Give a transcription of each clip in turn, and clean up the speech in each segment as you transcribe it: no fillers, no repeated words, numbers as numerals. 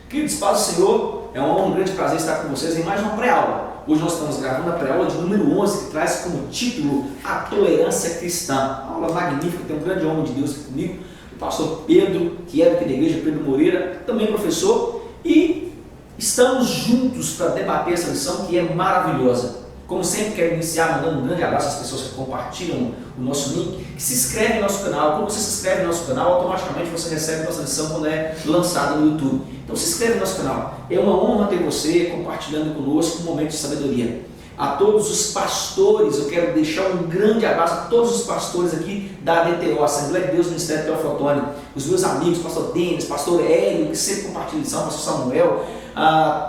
Queridos, paz do Senhor, é um grande prazer estar com vocês em mais uma pré-aula. Hoje nós estamos gravando a pré-aula de número 11, que traz como título A Tolerância Cristã. Uma aula magnífica, tem um grande homem de Deus aqui comigo, o pastor Pedro, que é aqui da igreja, Pedro Moreira, também professor, e estamos juntos para debater essa lição que é maravilhosa. Como sempre, quero iniciar mandando um grande abraço às pessoas que compartilham o nosso link, que se inscrevem no nosso canal. Quando você se inscreve no nosso canal, automaticamente você recebe nossa lição quando é lançada no YouTube. Então se inscreve no nosso canal. É uma honra ter você compartilhando conosco um momento de sabedoria. A todos os pastores, eu quero deixar um grande abraço a todos os pastores aqui da ADTO, Assembleia de Deus do Ministério Teófilo Otoni, os meus amigos, pastor Denis, pastor Hélio, que sempre compartilham lição, pastor Samuel,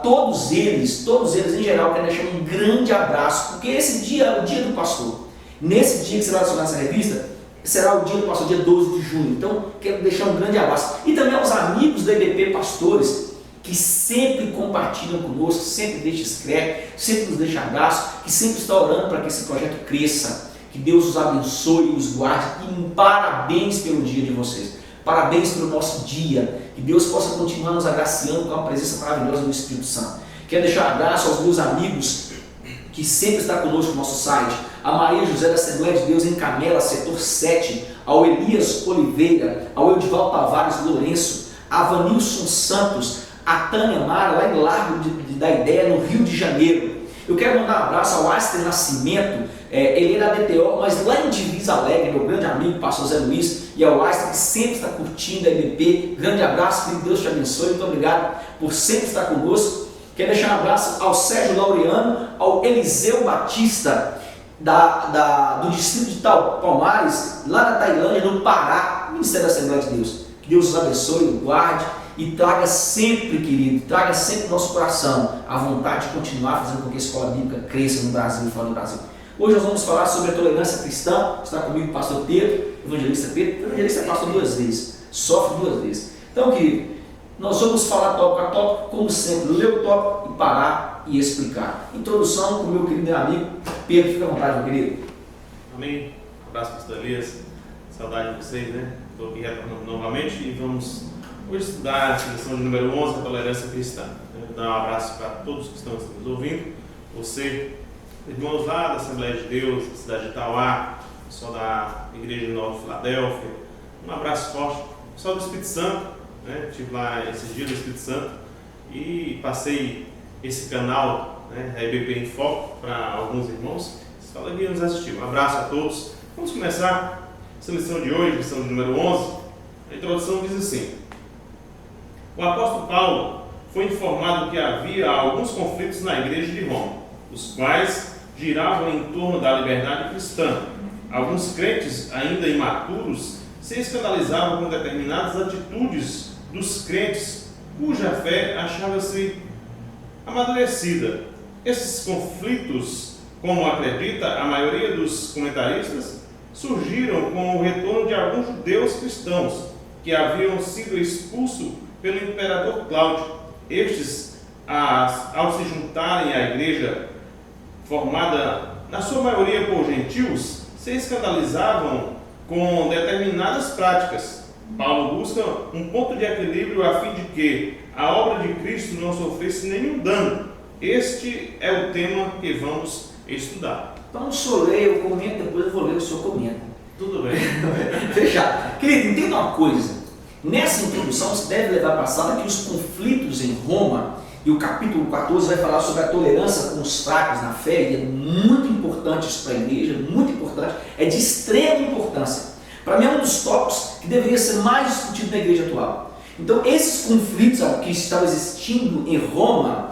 todos eles em geral, quero deixar um grande abraço, porque esse dia é o dia do pastor. Nesse dia que será lançada essa revista, será o dia do pastor, dia 12 de junho. Então, quero deixar um grande abraço. E também aos amigos da EBP Pastores, que sempre compartilham conosco, sempre deixam inscreve, sempre nos deixam abraço, que sempre está orando para que esse projeto cresça. Que Deus os abençoe e os guarde. E parabéns pelo dia de vocês. Parabéns pelo nosso dia. Que Deus possa continuar nos agraciando com a presença maravilhosa do Espírito Santo. Quero deixar abraço aos meus amigos que sempre estão conosco no nosso site. A Maria José da Assembleia de Deus em Canela, setor 7. Ao Elias Oliveira, ao Edivaldo Tavares Lourenço, a Vanilson Santos, a Tânia Mara, lá em Largo da Ideia, no Rio de Janeiro. Eu quero mandar um abraço ao Aster Nascimento, ele é da DTO, mas lá em Divisa Alegre, meu grande amigo, pastor Zé Luiz, e ao Aster, que sempre está curtindo a MP. Grande abraço, que Deus te abençoe, muito obrigado por sempre estar conosco. Quero deixar um abraço ao Sérgio Laureano, ao Eliseu Batista, do distrito de Palmares, lá na Tailândia, no Pará, Ministério da Assembleia de Deus. Que Deus os abençoe, o guarde e traga sempre, querido, traga sempre no nosso coração a vontade de continuar fazendo com que a escola bíblica cresça no Brasil e fora do Brasil. Hoje nós vamos falar sobre a tolerância cristã. Está comigo o pastor Pedro, evangelista Pedro. O evangelista é pastor 2 vezes, sofre 2 vezes. Então, querido, nós vamos falar tópico a tópico, como sempre, ler o tópico e parar e explicar. Introdução com o meu querido amigo Pedro, fica à vontade, meu querido. Amém. Um abraço, pastor Elias. Saudade de vocês, né? Estou aqui retornando novamente e vamos hoje estudar a lição de número 11, a tolerância cristã. Eu vou dar um abraço para todos que estão nos ouvindo. Você, irmãos lá da Assembleia de Deus, da cidade de Itauá, pessoal da Igreja de Nova Filadélfia. Um abraço forte. Pessoal do Espírito Santo, né? Estive lá esses dias no Espírito Santo e passei esse canal, né, a EBP em Foco, para alguns irmãos. Vocês falam que nos assistir. Um abraço a todos. Vamos começar essa lição de hoje, lição de número 11. A introdução diz assim: o apóstolo Paulo foi informado que havia alguns conflitos na igreja de Roma, os quais giravam em torno da liberdade cristã. Alguns crentes, ainda imaturos, se escandalizavam com determinadas atitudes dos crentes, cuja fé achava-se amadurecida. Esses conflitos, como acredita a maioria dos comentaristas, surgiram com o retorno de alguns judeus cristãos que haviam sido expulsos pelo imperador Cláudio. Estes, ao se juntarem à igreja formada na sua maioria por gentios, se escandalizavam com determinadas práticas. Paulo busca um ponto de equilíbrio a fim de que a obra de Cristo não sofresse nenhum dano. Este é o tema que vamos estudar. Então o senhor lê, eu comento, depois eu vou ler, o senhor comenta. Tudo bem. Fechado. Querido, entenda uma coisa. Nessa introdução você deve levar passada que os conflitos em Roma, e o capítulo 14 vai falar sobre a tolerância com os fracos na fé, e é muito importante isso para a igreja, muito importante, é de extrema importância. Para mim é um dos tópicos que deveria ser mais discutido na igreja atual. Então esses conflitos que estavam existindo em Roma,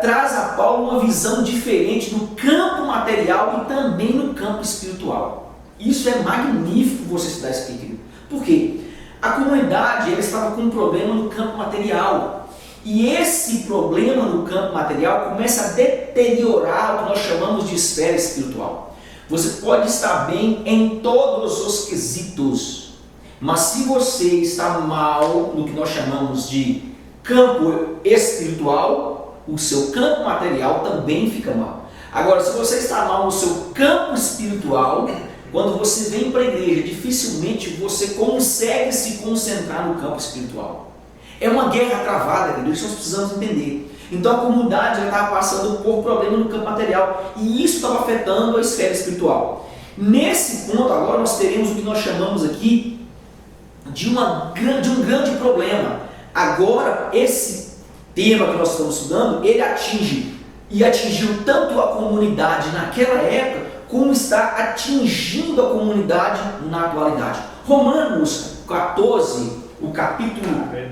traz a Paulo uma visão diferente no campo material e também no campo espiritual. Isso é magnífico você estudar isso aqui, querido. Por quê? A comunidade ela estava com um problema no campo material. E esse problema no campo material começa a deteriorar o que nós chamamos de esfera espiritual. Você pode estar bem em todos os quesitos, mas se você está mal no que nós chamamos de campo espiritual, o seu campo material também fica mal. Agora, se você está mal no seu campo espiritual, quando você vem para a igreja, dificilmente você consegue se concentrar no campo espiritual. É uma guerra travada, querido, isso nós precisamos entender. Então a comunidade estava passando por problema no campo material e isso estava afetando a esfera espiritual. Nesse ponto agora nós teremos o que nós chamamos aqui de um grande problema. Agora esse tema que nós estamos estudando, ele atingiu tanto a comunidade naquela época, como está atingindo a comunidade na atualidade. Romanos 14,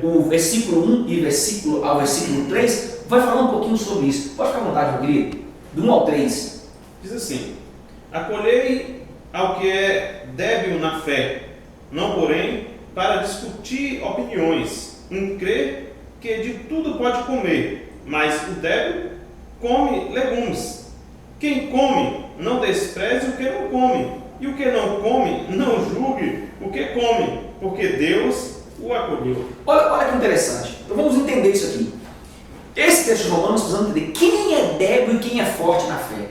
o versículo 1 e ao versículo 3, vai falar um pouquinho sobre isso. Pode ficar à vontade, meu querido? Do 1 ao 3. Diz assim: acolhei ao que é débil na fé, não porém para discutir opiniões, em crer que de tudo pode comer, mas o débil come legumes. Quem come, não despreze o que não come, e o que não come, não julgue o que come, porque Deus o acolheu. Olha que interessante. Então vamos entender isso aqui. Esse texto de Romanos, precisamos entender quem é débil e quem é forte na fé.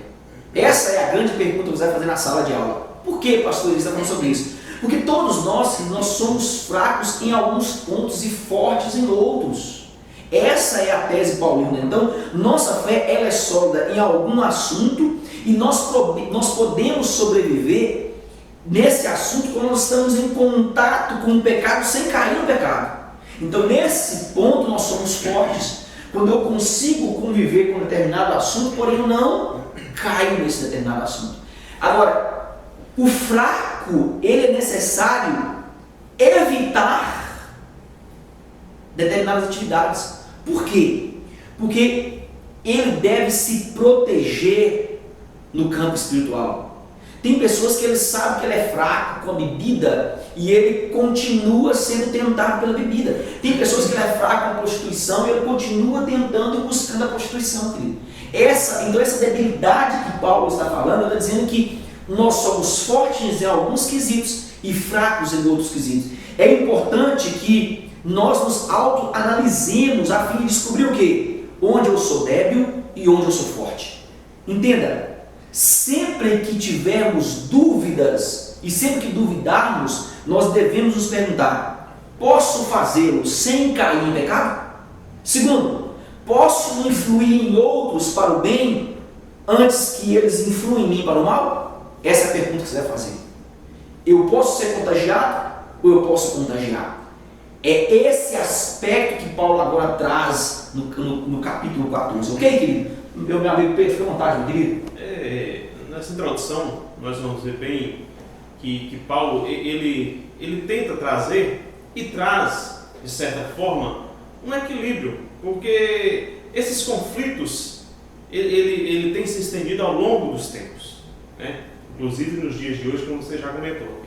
Essa é a grande pergunta que você vai fazer na sala de aula. Por que, pastor, ele está falando sobre isso? Porque todos nós somos fracos em alguns pontos e fortes em outros. Essa é a tese paulina. Então, nossa fé ela é sólida em algum assunto e nós podemos sobreviver nesse assunto quando nós estamos em contato com o pecado sem cair no pecado. Então, nesse ponto nós somos fortes. Quando eu consigo conviver com um determinado assunto, porém eu não caio nesse determinado assunto. Agora, o fraco, ele é necessário evitar determinadas atividades. Por quê? Porque ele deve se proteger no campo espiritual. Tem pessoas que ele sabe que ele é fraco com a bebida e ele continua sendo tentado pela bebida. Tem pessoas que ele é fraco com a prostituição e ele continua tentando e buscando a prostituição, querido. Então essa debilidade que Paulo está falando, ele está dizendo que nós somos fortes em alguns quesitos e fracos em outros quesitos. É importante que nós nos autoanalisemos a fim de descobrir o quê? Onde eu sou débil e onde eu sou forte. Entenda, sempre que tivermos dúvidas e sempre que duvidarmos, nós devemos nos perguntar: posso fazê-lo sem cair em pecado? Segundo, posso influir em outros para o bem antes que eles influam em mim para o mal? Essa é a pergunta que você deve fazer. Eu posso ser contagiado ou eu posso contagiar? É esse aspecto que Paulo agora traz no capítulo 14, ok, querido? Meu amigo Pedro, fica à vontade, meu querido. Nessa introdução, nós vamos ver bem que Paulo, ele tenta trazer e traz, de certa forma, um equilíbrio, porque esses conflitos, ele tem se estendido ao longo dos tempos, né? Inclusive nos dias de hoje, como você já comentou.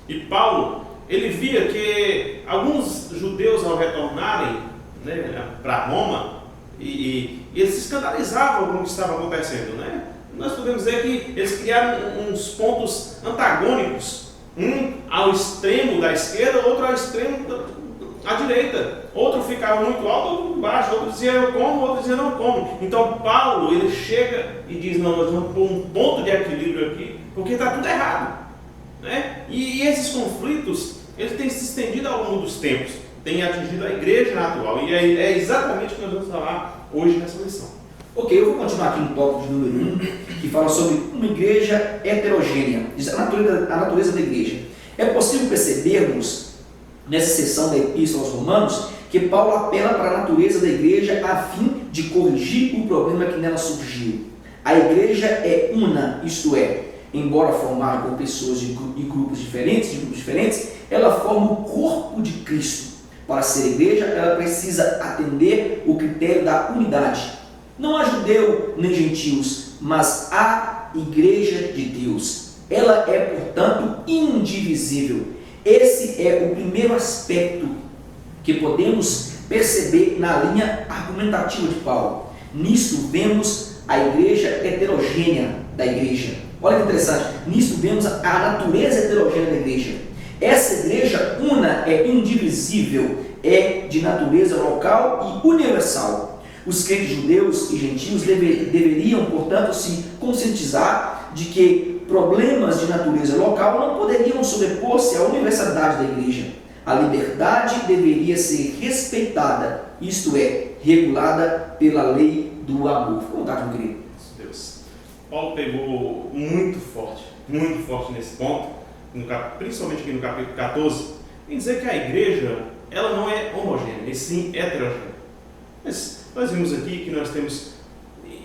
E Paulo, ele via que alguns judeus, ao retornarem, né, para Roma, e eles se escandalizavam com o que estava acontecendo, né? Nós podemos dizer que eles criaram uns pontos antagônicos, um ao extremo da esquerda, outro ao extremo da direita. Outro ficava muito alto, outro muito baixo, outro dizia eu como, outro dizia não como. Então Paulo, ele chega e diz, não, nós vamos pôr um ponto de equilíbrio aqui, porque está tudo errado, né? E esses conflitos, eles têm se estendido ao longo dos tempos, têm atingido a igreja atual, e é exatamente o que nós vamos falar hoje nessa lição. Ok, eu vou continuar aqui no tópico de número 1, que fala sobre uma igreja heterogênea, diz a natureza da igreja. É possível percebermos, nessa seção da Epístola aos Romanos, que Paulo apela para a natureza da igreja a fim de corrigir o problema que nela surgiu. A igreja é una, isto é, embora formada por pessoas de grupos diferentes, ela forma o corpo de Cristo. Para ser igreja, ela precisa atender o critério da unidade. Não há judeu nem gentios, mas há igreja de Deus. Ela é, portanto, indivisível. Esse é o primeiro aspecto que podemos perceber na linha argumentativa de Paulo. Nisto vemos a igreja heterogênea da igreja. Olha que interessante, nisto vemos a natureza heterogênea da igreja. Essa igreja una é indivisível, é de natureza local e universal. Os crentes judeus e gentios deveriam, portanto, se conscientizar de que problemas de natureza local não poderiam sobrepor-se à universalidade da igreja. A liberdade deveria ser respeitada, isto é, regulada pela lei do amor. Fica à vontade, meu querido. Deus. Paulo pegou muito forte nesse ponto, principalmente aqui no capítulo 14, em dizer que a igreja, ela não é homogênea, e sim heterogênea. Mas nós vimos aqui que nós temos,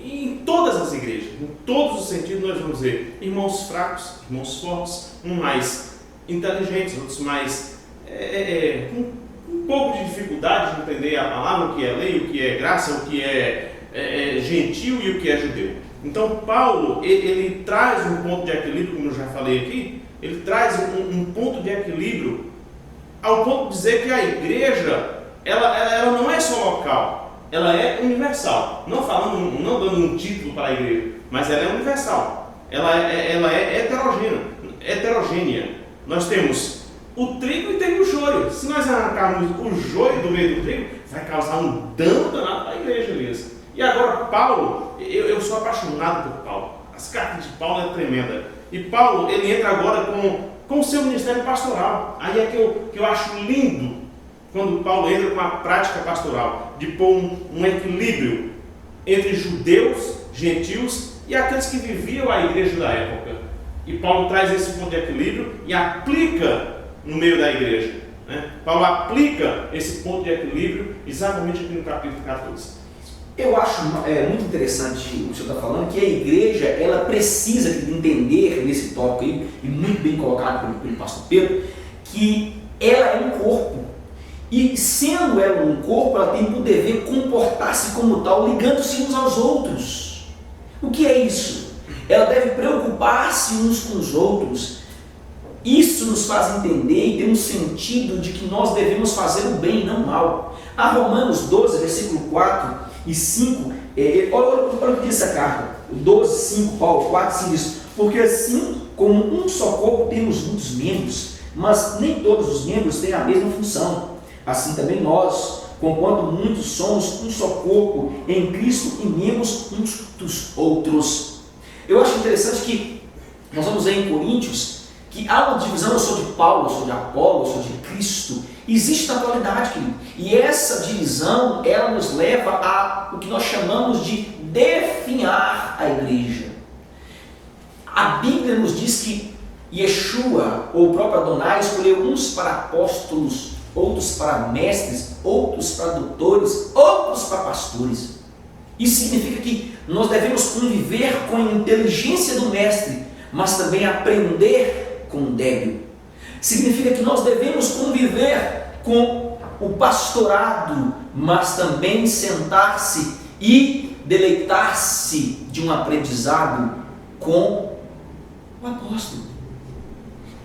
em todas as igrejas, em todos os sentidos, nós vamos ver irmãos fracos, irmãos fortes, uns mais inteligentes, outros mais com um pouco de dificuldade de entender a palavra, o que é lei, o que é graça, o que é gentil e o que é judeu. Então Paulo, ele traz um ponto de equilíbrio, como eu já falei aqui, ele traz um ponto de equilíbrio ao ponto de dizer que a igreja, ela não é só local, ela é universal. Não dando um título para a igreja, mas ela é universal. Ela é heterogênea. Nós temos o trigo e tem o joio. Se nós arrancarmos o joio do meio do trigo, vai causar um dano danado para a igreja mesmo. E agora Paulo, eu sou apaixonado por Paulo. As cartas de Paulo é tremenda. E Paulo, ele entra agora com o seu ministério pastoral. Aí é que eu acho lindo quando Paulo entra com a prática pastoral, de pôr um equilíbrio entre judeus, gentios e aqueles que viviam a igreja da época. E Paulo traz esse ponto de equilíbrio e aplica no meio da igreja. Né? Paulo aplica esse ponto de equilíbrio exatamente aqui no capítulo 14. Eu acho muito interessante o que o senhor está falando, que a igreja ela precisa entender nesse tópico aí, e muito bem colocado pelo pastor Pedro, que ela é um corpo. E sendo ela um corpo, ela tem por dever comportar-se como tal, ligando-se uns aos outros. O que é isso? Ela deve preocupar-se uns com os outros. Isso nos faz entender e ter um sentido de que nós devemos fazer o bem e não o mal. A Romanos 12, versículo 4 e 5, olha o que diz essa carta, 12, 5, Paulo 4, 5 diz: porque assim como um só corpo temos muitos membros, mas nem todos os membros têm a mesma função. Assim também nós, conquanto muitos somos um só corpo em Cristo e membros uns dos outros. Eu acho interessante que nós vamos ver em Coríntios que há uma divisão: eu sou de Paulo, eu sou de Apolo, eu sou de Cristo. Existe na atualidade, querido. E essa divisão, ela nos leva a o que nós chamamos de definhar a igreja. A Bíblia nos diz que Yeshua, ou o próprio Adonai, escolheu uns para apóstolos, outros para mestres, outros para doutores, outros para pastores. Isso significa que nós devemos conviver com a inteligência do mestre, mas também aprender com o débil. Significa que nós devemos conviver com o pastorado, mas também sentar-se e deleitar-se de um aprendizado com o apóstolo.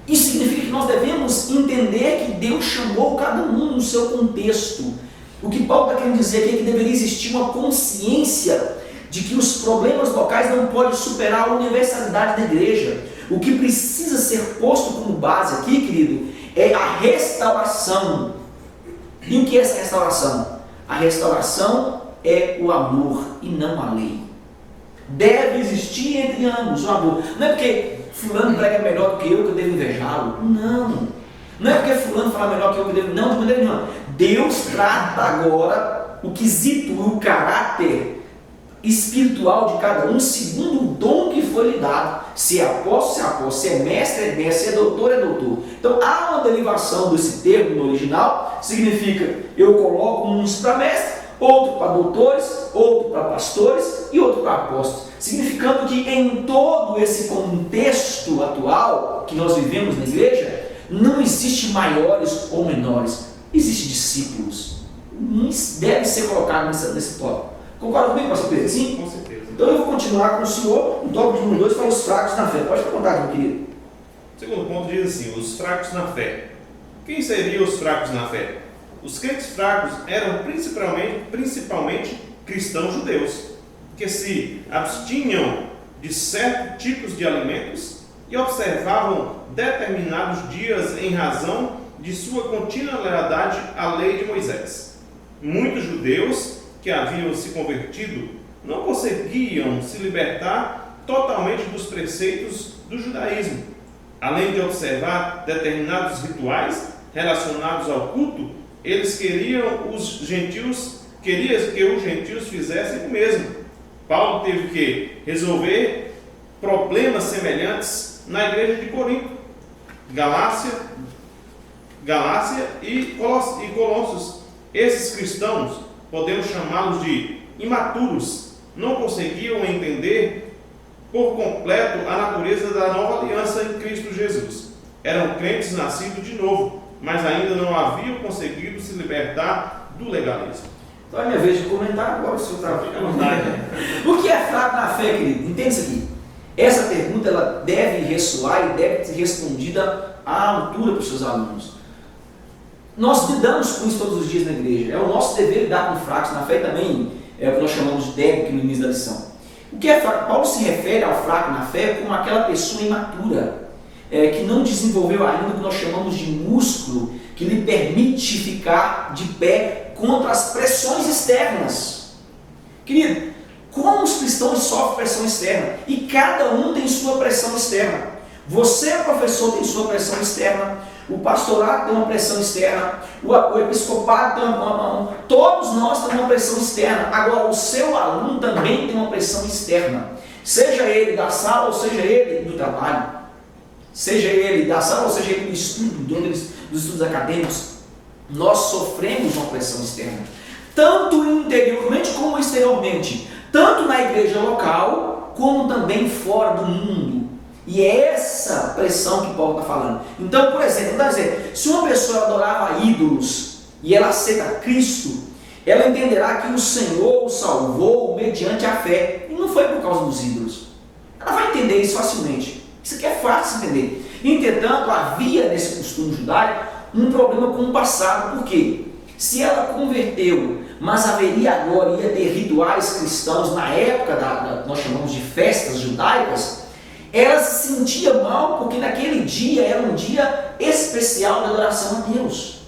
Isso significa que nós devemos entender que Deus chamou cada um no seu contexto. O que Paulo está querendo dizer aqui é que deveria existir uma consciência de que os problemas locais não podem superar a universalidade da igreja. O que precisa ser posto como base aqui, querido, é a restauração. E o que é essa restauração? A restauração é o amor e não a lei. Deve existir entre ambos o amor. Não é porque fulano prega melhor do que eu devo invejá-lo. Não. Não é porque fulano fala melhor que eu devo... Não, de maneira nenhuma. Deus trata agora o quesito, o caráter espiritual de cada um, segundo o dom que foi lhe dado. Se é apóstolo, se é apóstolo, se é mestre, é mestre, se é doutor, é doutor. Então há uma derivação desse termo no original, significa eu coloco uns para mestre, outro para doutores, outro para pastores e outro para apóstolos, significando que em todo esse contexto atual que nós vivemos na igreja, não existe maiores ou menores, existe discípulos. Isso deve ser colocado nesse tópico. Concorda comigo, pastor Pedro? Sim? Com certeza. Então eu vou continuar com o senhor, no tópico número 2, para os fracos na fé. Pode contar, meu querido. O segundo ponto diz assim: os fracos na fé. Quem seriam os fracos na fé? Os crentes fracos eram principalmente cristãos judeus, que se abstinham de certos tipos de alimentos e observavam determinados dias em razão de sua contínua lealdade à lei de Moisés. Muitos judeus que haviam se convertido não conseguiam se libertar totalmente dos preceitos do judaísmo, além de observar determinados rituais relacionados ao culto, eles queriam que os gentios fizessem o mesmo. Paulo teve que resolver problemas semelhantes na igreja de Corinto, Galácia e Colossos. Esses cristãos, podemos chamá-los de imaturos, não conseguiam entender por completo a natureza da nova aliança em Cristo Jesus. Eram crentes nascidos de novo, mas ainda não haviam conseguido se libertar do legalismo. Então é minha vez de comentar agora, o senhor está à vontade. O que é fraco na fé, querido? Entende isso aqui? Essa pergunta ela deve ressoar e deve ser respondida à altura para os seus alunos. Nós lidamos com isso todos os dias na igreja. É o nosso dever lidar com fracos na fé também, é o que nós chamamos de débito no início da lição. O que é fraco? Paulo se refere ao fraco na fé como aquela pessoa imatura, que não desenvolveu ainda o que nós chamamos de músculo, que lhe permite ficar de pé contra as pressões externas. Querido, como os cristãos sofrem pressão externa? E cada um tem sua pressão externa. Você, professor, tem sua pressão externa. O pastorado tem uma pressão externa. O episcopado tem todos nós temos uma pressão externa. Agora, o seu aluno também tem uma pressão externa. Seja ele da sala ou seja ele do trabalho. Seja ele da sala ou seja ele do estudo, dos estudos acadêmicos. Nós sofremos uma pressão externa. Tanto interiormente como exteriormente. Tanto na igreja local, como também fora do mundo. E é essa pressão que Paulo está falando. Então, por exemplo, se uma pessoa adorava ídolos e ela aceita Cristo, ela entenderá que o Senhor o salvou mediante a fé. E não foi por causa dos ídolos. Ela vai entender isso facilmente. Isso aqui é fácil de entender. Entretanto, havia nesse costume judaico um problema com o passado. Por quê? Se ela converteu, mas haveria agora, ia ter rituais cristãos na época nós chamamos de festas judaicas, ela se sentia mal porque naquele dia era um dia especial de adoração a Deus.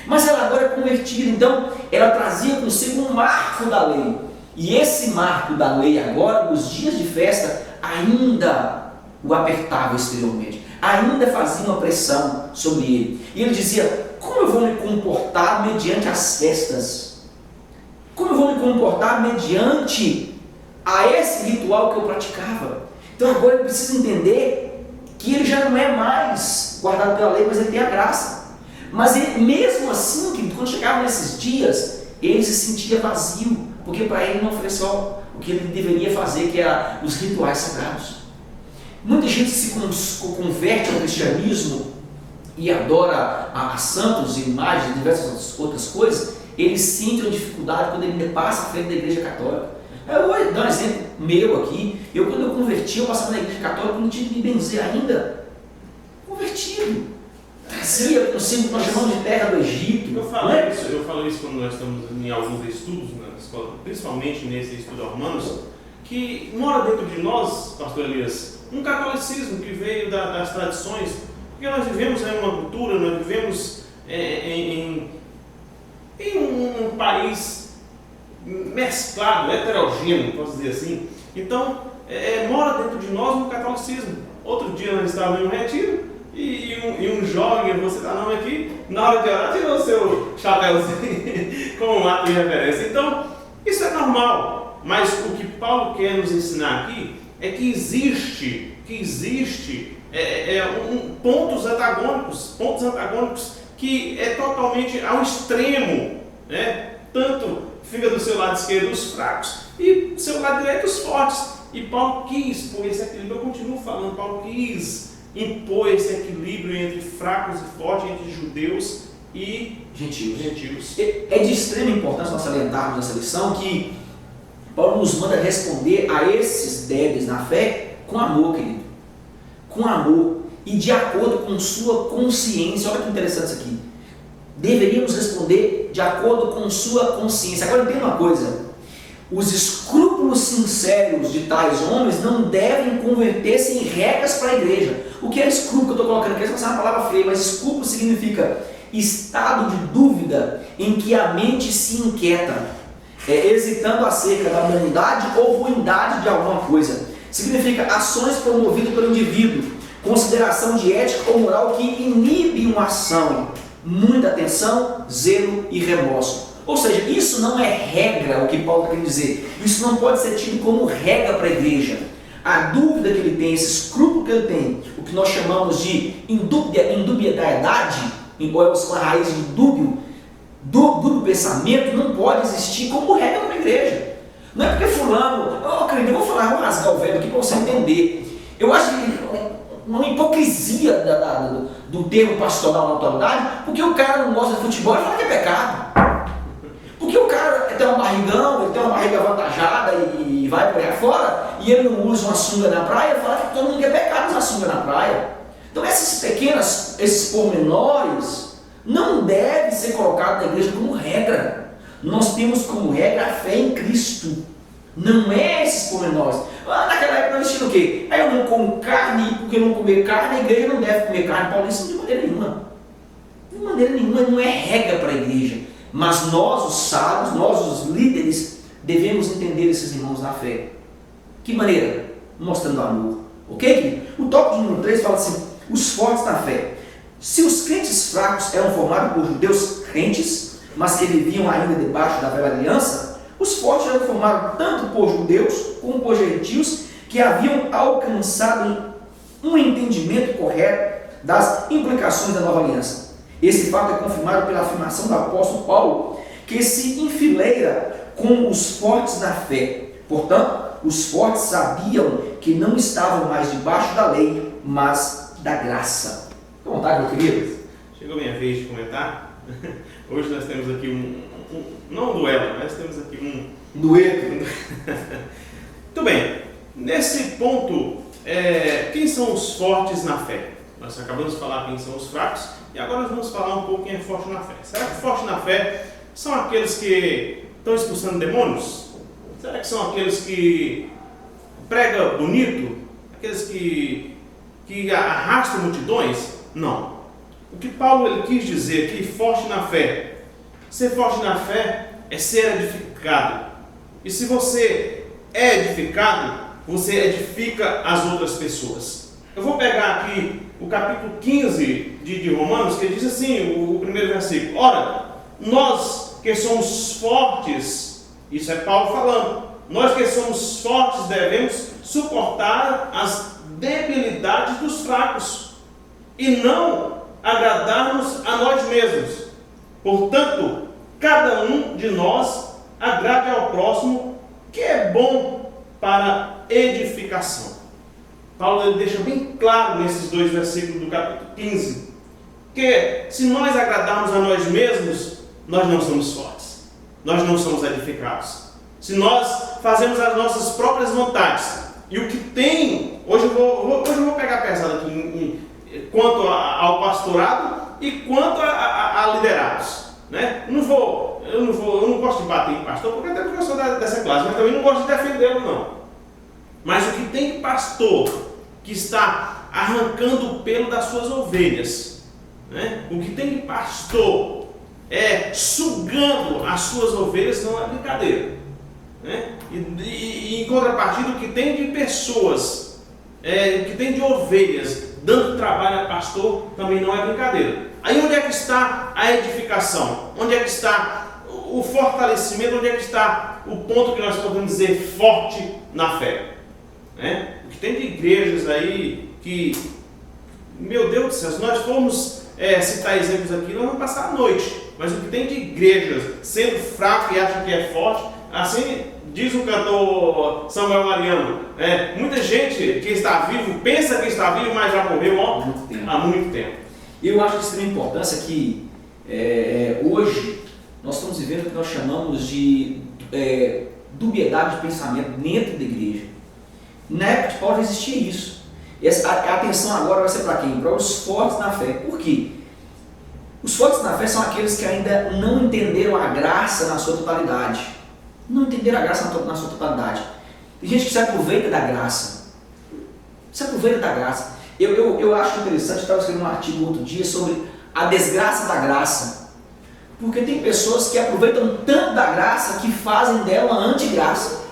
Mas ela agora é convertida, então ela trazia consigo um marco da lei. E esse marco da lei agora, nos dias de festa, ainda o apertava exteriormente, ainda fazia uma pressão sobre ele. E ele dizia: como eu vou me comportar mediante as festas? Como eu vou me comportar mediante a esse ritual que eu praticava? Então agora ele precisa entender que ele já não é mais guardado pela lei, mas ele tem a graça. Mas ele, mesmo assim, quando chegava nesses dias, ele se sentia vazio, porque para ele não ofereceu o que ele deveria fazer, que era os rituais sagrados. Muita gente se converte ao cristianismo e adora a santos, imagens e diversas outras coisas. Eles sentem uma dificuldade quando ele passa à frente da igreja católica. Eu vou dar um exemplo meu aqui. Quando eu converti, eu passava na igreja católica, não tinha que me benzer ainda. Convertido. Trazia consigo o que nós chamamos de terra do Egito. Eu falo isso quando nós estamos em alguns estudos na escola, principalmente nesse estudo Romanos, que mora dentro de nós, pastor Elias, um catolicismo que veio das tradições, porque nós vivemos em uma cultura, nós vivemos em um país mesclado, heterogêneo, posso dizer assim. Então, mora dentro de nós um catolicismo. Outro dia nós estávamos em um retiro e um jovem, você está não aqui, na hora de orar, tirou o seu chapéuzinho como um ato de reverência. Então, isso é normal, mas o que Paulo quer nos ensinar aqui é que existe pontos antagônicos que é totalmente ao extremo, né? Tanto fica do seu lado esquerdo os fracos e do seu lado direito os fortes. E Paulo quis pôr esse equilíbrio, eu continuo falando, Paulo quis impor esse equilíbrio entre fracos e fortes, entre judeus e gentios. É de extrema importância nós salientarmos nessa lição que Paulo nos manda responder a esses débeis na fé com amor, querido. Com amor e de acordo com sua consciência. Olha que interessante isso aqui. Deveríamos responder de acordo com sua consciência. Agora entenda uma coisa: os escrúpulos sinceros de tais homens não devem converter-se em regras para a igreja. O que é escrúpulo que eu estou colocando aqui? Essa é uma palavra feia, mas escrúpulo significa estado de dúvida em que a mente se inquieta, hesitando acerca da bondade ou ruindade de alguma coisa. Significa ações promovidas pelo indivíduo, consideração de ética ou moral que inibe uma ação muita atenção, zelo e remorso. Ou seja, isso não é regra, o que Paulo está querendo dizer. Isso não pode ser tido como regra para a igreja. A dúvida que ele tem, esse escrúpulo que ele tem, o que nós chamamos de indubiedade, embora são a raiz de dúbio pensamento, não pode existir como regra para a igreja. Não é porque fulano, eu vou rasgar o verbo aqui para você entender. Eu acho que uma hipocrisia do termo pastoral na atualidade, porque o cara não gosta de futebol e fala que é pecado. Porque o cara tem um barrigão, ele tem uma barriga avantajada e vai por aí fora, e ele não usa uma sunga na praia, fala que todo mundo quer pecado usar sunga na praia. Então esses pormenores não devem ser colocados na igreja como regra. Nós temos como regra a fé em Cristo. Não é esses pormenores. Naquela época nós tinham o quê? Aí eu não como carne, porque eu não comer carne, a igreja não deve comer carne. Paulo disse de maneira nenhuma. De maneira nenhuma, não é regra para a igreja. Mas nós, os sábios, nós, os líderes, devemos entender esses irmãos na fé. Que maneira? Mostrando amor. Ok? O tópico número 3 fala assim: os fortes na fé. Se os crentes fracos eram formados por judeus crentes, mas que viviam ainda debaixo da velha aliança, os fortes eram formados tanto por judeus como por gentios que haviam alcançado um entendimento correto das implicações da nova aliança. Esse fato é confirmado pela afirmação do apóstolo Paulo, que se enfileira com os fortes na fé. Portanto, os fortes sabiam que não estavam mais debaixo da lei, mas da graça. Fique à vontade, meu querido. Chegou a minha vez de comentar. Hoje nós temos aqui não um duelo, mas temos aqui um dueto. Muito bem. Nesse ponto, quem são os fortes na fé? Nós acabamos de falar quem são os fracos, e agora nós vamos falar um pouco quem é forte na fé. Será que forte na fé são aqueles que estão expulsando demônios? Será que são aqueles que pregam bonito? Aqueles que arrastam multidões? Não. O que Paulo ele quis dizer aqui, forte na fé. Ser forte na fé é ser edificado. E se você é edificado, você edifica as outras pessoas. Eu vou pegar aqui o capítulo 15 de Romanos, que diz assim, o primeiro versículo: ora, nós que somos fortes, isso é Paulo falando, nós que somos fortes devemos suportar as debilidades dos fracos e não agradarmos a nós mesmos. Portanto, cada um de nós agrade ao próximo, que é bom para edificação. Paulo ele deixa bem claro nesses dois versículos do capítulo 15, que se nós agradarmos a nós mesmos, nós não somos fortes, nós não somos edificados. Se nós fazemos as nossas próprias vontades, e o que tem, hoje eu vou pegar pesado aqui quanto ao pastorado e quanto a liderados, né? Eu não gosto de bater em pastor, porque até porque eu sou dessa classe, mas também não gosto de defendê-lo não. Mas o que tem de pastor que está arrancando o pelo das suas ovelhas, né? O que tem de pastor sugando as suas ovelhas, não é brincadeira, né? E em contrapartida, o que tem de pessoas, o que tem de ovelhas dando trabalho a pastor, também não é brincadeira. Aí onde é que está a edificação? Onde é que está o fortalecimento? Onde é que está o ponto que nós podemos dizer forte na fé? Né? O que tem de igrejas aí que, meu Deus do céu, se nós formos citar exemplos aqui, nós vamos passar a noite. Mas o que tem de igrejas sendo fraco e acha que é forte, assim diz o cantor Samuel Mariano, muita gente que está vivo, pensa que está vivo, mas já morreu há muito tempo. Eu acho de extrema importância que hoje nós estamos vivendo o que nós chamamos de dubiedade de pensamento dentro da igreja. Na época de Paulo existia isso. A atenção agora vai ser para quem? Para os fortes na fé. Por quê? Os fortes na fé são aqueles que ainda não entenderam a graça na sua totalidade. Não entenderam a graça na sua totalidade. Tem gente que se aproveita da graça. Se aproveita da graça. Eu acho interessante, eu estava escrevendo um artigo outro dia sobre a desgraça da graça. Porque tem pessoas que aproveitam tanto da graça que fazem dela antigraça.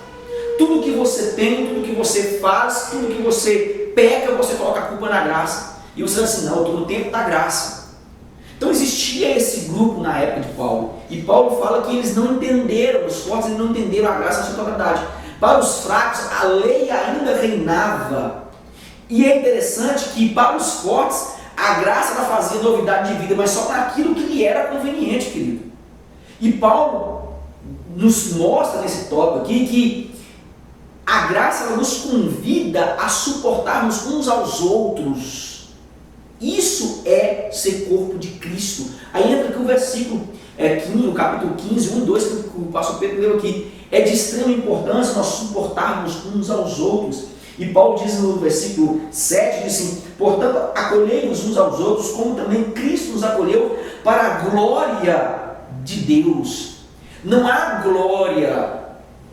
Tudo que você tem, tudo que você faz, tudo que você peca, você coloca a culpa na graça. E você diz assim, não, eu estou no tempo da graça. Então existia esse grupo na época de Paulo. E Paulo fala que eles não entenderam, os fortes eles não entenderam a graça na sua totalidade. Para os fracos, a lei ainda reinava. E é interessante que para os fortes, a graça ela fazia novidade de vida, mas só para aquilo que lhe era conveniente, querido. E Paulo nos mostra nesse tópico aqui que a graça ela nos convida a suportarmos uns aos outros. Isso é ser corpo de Cristo. Aí entra aqui o versículo 15, o capítulo 15, 1 e 2, que o pastor Pedro leu aqui. É de extrema importância nós suportarmos uns aos outros. E Paulo diz no versículo 7, diz assim: portanto, acolhei-vos uns aos outros, como também Cristo nos acolheu para a glória de Deus. Não há glória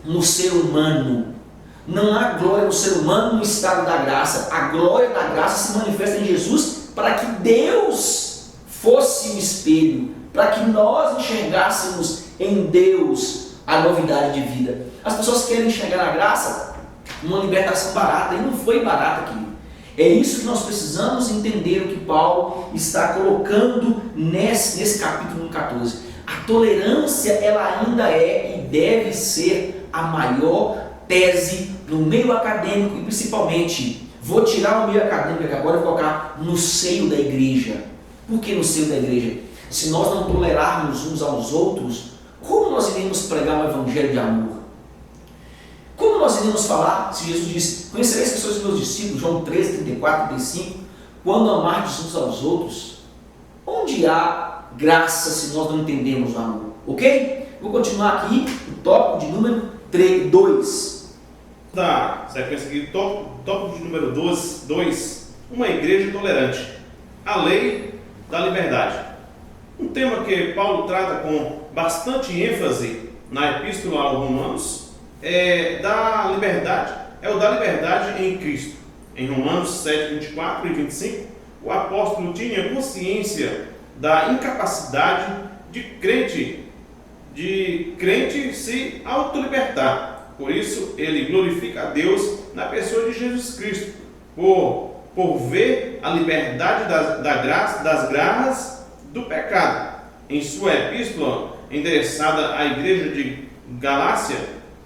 no ser humano. Não há glória no ser humano no estado da graça. A glória da graça se manifesta em Jesus para que Deus fosse o espelho, para que nós enxergássemos em Deus a novidade de vida. As pessoas querem enxergar na graça uma libertação barata, e não foi barata, querido. É isso que nós precisamos entender, o que Paulo está colocando nesse capítulo 14. A tolerância, ela ainda é e deve ser a maior tese no meio acadêmico, e principalmente, vou tirar o meio acadêmico aqui agora e colocar no seio da igreja. Por que no seio da igreja? Se nós não tolerarmos uns aos outros, como nós iremos pregar um evangelho de amor? Como nós iremos falar, se Jesus disse: conhecereis que sois meus discípulos, João 13, 34, 35, quando amardes uns aos outros? Onde há graça se nós não entendemos o amor? Ok? Vou continuar aqui, o tópico de número 2. Da sequência aqui, tópico de número 2, uma igreja tolerante. A lei da liberdade. Um tema que Paulo trata com bastante ênfase na epístola aos Romanos é da liberdade, é o da liberdade em Cristo. Em Romanos 7, 24 e 25, o apóstolo tinha consciência da incapacidade de crente se autolibertar. Por isso, ele glorifica a Deus na pessoa de Jesus Cristo, por ver a liberdade das garras do pecado. Em sua epístola, endereçada à igreja de Galácia,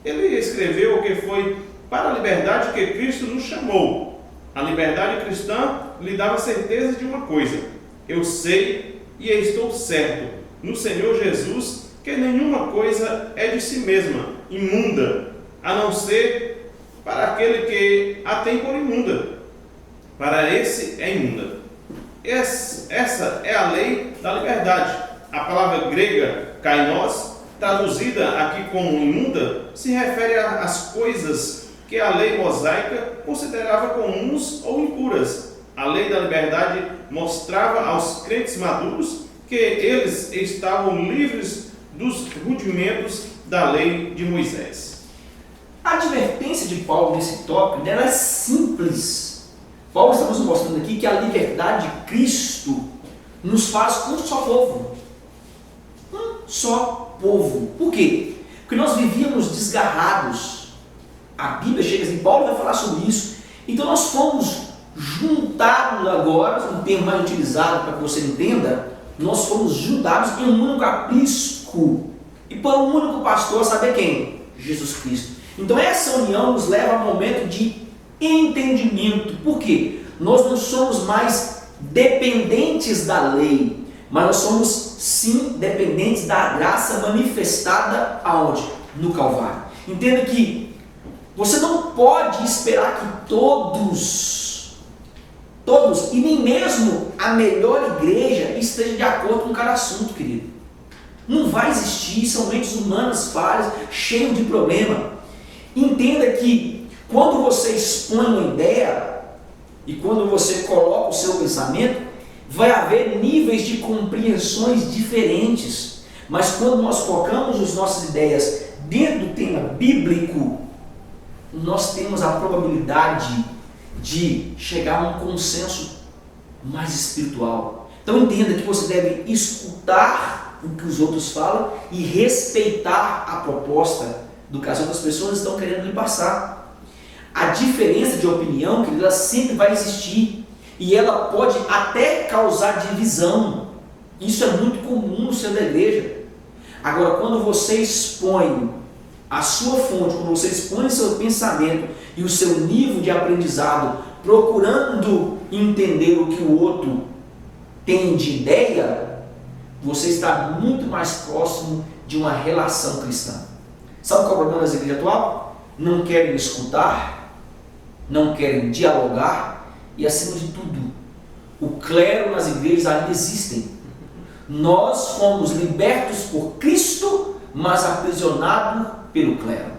ele escreveu que foi para a liberdade que Cristo nos chamou. A liberdade cristã lhe dava certeza de uma coisa: eu sei e estou certo no Senhor Jesus que nenhuma coisa é de si mesma imunda, a não ser para aquele que a tem por imunda. Para esse é imunda. Essa é a lei da liberdade. A palavra grega kainos, traduzida aqui como imunda, se refere às coisas que a lei mosaica considerava comuns ou impuras. A lei da liberdade mostrava aos crentes maduros que eles estavam livres dos rudimentos da lei de Moisés. A advertência de Paulo nesse tópico ela é simples. Paulo está nos mostrando aqui que a liberdade de Cristo nos faz um só povo. Um só povo. Por quê? Porque nós vivíamos desgarrados. A Bíblia chega assim, Paulo vai falar sobre isso. Então nós fomos juntados agora, um termo mais utilizado para que você entenda, nós fomos juntados em um único aprisco. E para um único pastor, sabe quem? Jesus Cristo. Então essa união nos leva a um momento de entendimento. Por quê? Nós não somos mais dependentes da lei, mas nós somos sim dependentes da graça manifestada aonde? No Calvário. Entenda que você não pode esperar que todos, e nem mesmo a melhor igreja esteja de acordo com cada assunto, querido. Não vai existir, são mentes humanas falhas, cheias de problema. Entenda que quando você expõe uma ideia e quando você coloca o seu pensamento, vai haver níveis de compreensões diferentes. Mas quando nós colocamos as nossas ideias dentro do tema bíblico, nós temos a probabilidade de chegar a um consenso mais espiritual. Então entenda que você deve escutar o que os outros falam e respeitar a proposta do que as outras pessoas estão querendo lhe passar. A diferença de opinião, querida, ela sempre vai existir e ela pode até causar divisão. Isso é muito comum no seio da igreja. Agora, quando você expõe a sua fonte, quando você expõe o seu pensamento e o seu nível de aprendizado, procurando entender o que o outro tem de ideia, você está muito mais próximo de uma relação cristã. Sabe qual é o problema das igrejas atuais? Não querem escutar, não querem dialogar e, acima de tudo, o clero nas igrejas ainda existem. Nós fomos libertos por Cristo, mas aprisionados pelo clero.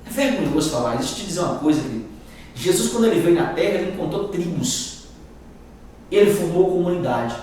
É vergonhoso falar isso. Deixa eu te dizer uma coisa, querido. Jesus, quando ele veio na terra, ele encontrou tribos. Ele formou comunidade.